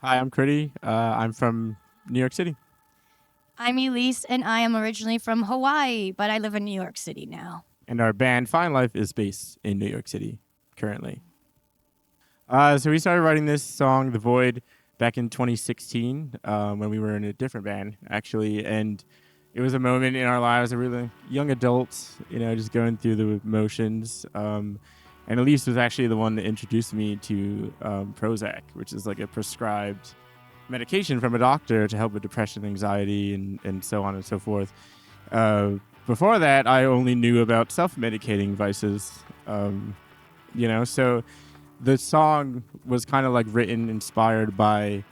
Hi, I'm Critty. I'm from New York City. I'm Elise, and I am originally from Hawaii, but I live in New York City now. And our band Fine Life is based in New York City currently. So we started writing this song, The Void, back in 2016 when we were in a different band, actually. And it was a moment in our lives, a really young adult, just going through the motions. And Elise was actually the one that introduced me to Prozac, which is like a prescribed medication from a doctor to help with depression, anxiety, and so on and so forth. Uh, Before that, I only knew about self-medicating vices. So the song was kind of like written, inspired by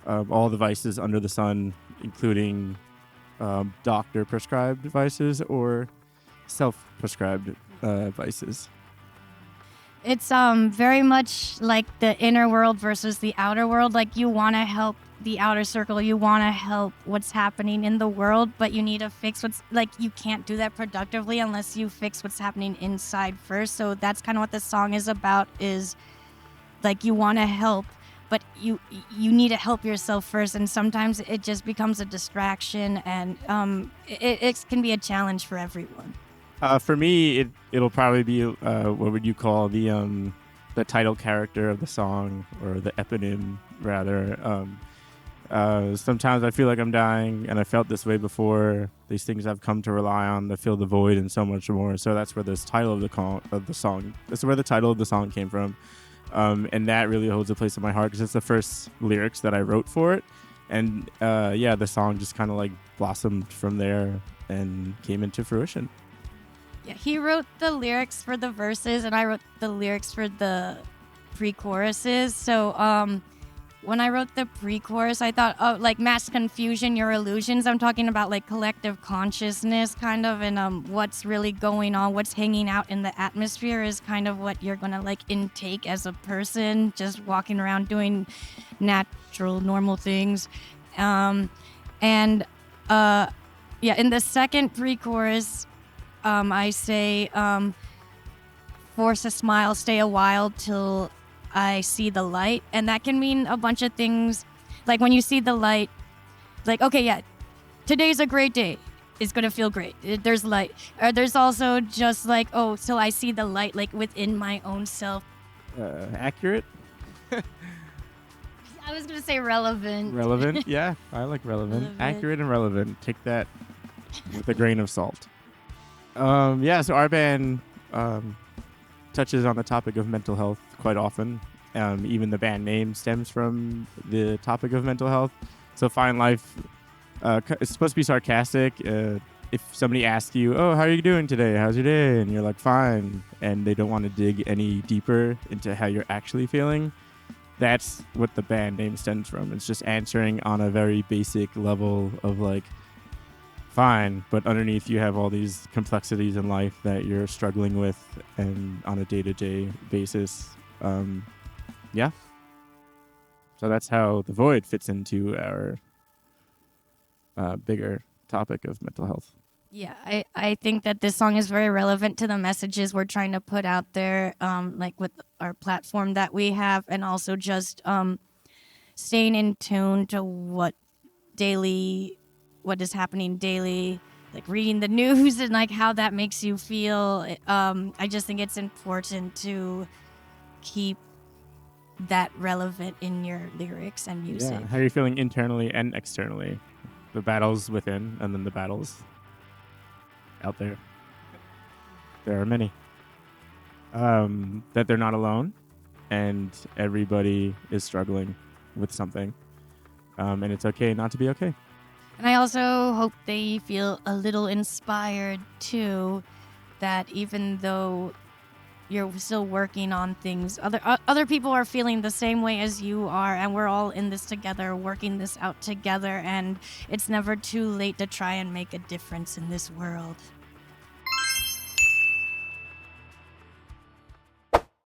all the vices under the sun, including doctor-prescribed vices or self-prescribed vices. It's very much like the inner world versus the outer world. Like you want to help the outer circle, you want to help what's happening in the world, but you need to fix what's like you can't do that productively unless you fix what's happening inside first. So that's kind of what the song is about, is like you want to help, but you need to help yourself first, and sometimes it just becomes a distraction, and it can be a challenge for everyone. For me, it'll probably be what would you call the title character of the song, or the eponym rather. Sometimes I feel like I'm dying, and I felt this way before. These things I've come to rely on to fill the void, and so much more. So that's where this title of the song. That's where the title of the song came from, and that really holds a place in my heart because it's the first lyrics that I wrote for it, and the song just kind of like blossomed from there and came into fruition. Yeah, he wrote the lyrics for the verses, and I wrote the lyrics for the pre-choruses. So when I wrote the pre-chorus, I thought, oh, like mass confusion, your illusions. I'm talking about like collective consciousness, kind of, and what's really going on, what's hanging out in the atmosphere is kind of what you're gonna like intake as a person, just walking around doing natural, normal things. And in the second pre-chorus, I say, force a smile, stay a while till I see the light. And that can mean a bunch of things. Like when you see the light, like, okay, yeah, today's a great day. It's going to feel great. There's light. Or there's also just like, oh, till I see the light, like within my own self. Accurate? I was going to say relevant. Relevant? Yeah, I like relevant. Accurate and relevant. Take that with a grain of salt. So our band touches on the topic of mental health quite often. Even the band name stems from the topic of mental health. So Fine Life, it's supposed to be sarcastic. If somebody asks you, oh, how are you doing today? How's your day? And you're like, fine. And they don't want to dig any deeper into how you're actually feeling. That's what the band name stems from. It's just answering on a very basic level of like, fine, but underneath you have all these complexities in life that you're struggling with and on a day-to-day basis. So that's how the void fits into our bigger topic of mental health. Yeah, I think that this song is very relevant to the messages we're trying to put out there, like with our platform that we have, and also just staying in tune to what is happening daily, like reading the news and like how that makes you feel. I just think it's important to keep that relevant in your lyrics and music. Yeah, how are you feeling internally and externally? The battles within and then the battles out there. There are many. That they're not alone and everybody is struggling with something. And it's okay not to be okay. And I also hope they feel a little inspired too, that even though you're still working on things, other people are feeling the same way as you are, and we're all in this together, working this out together, and it's never too late to try and make a difference in this world.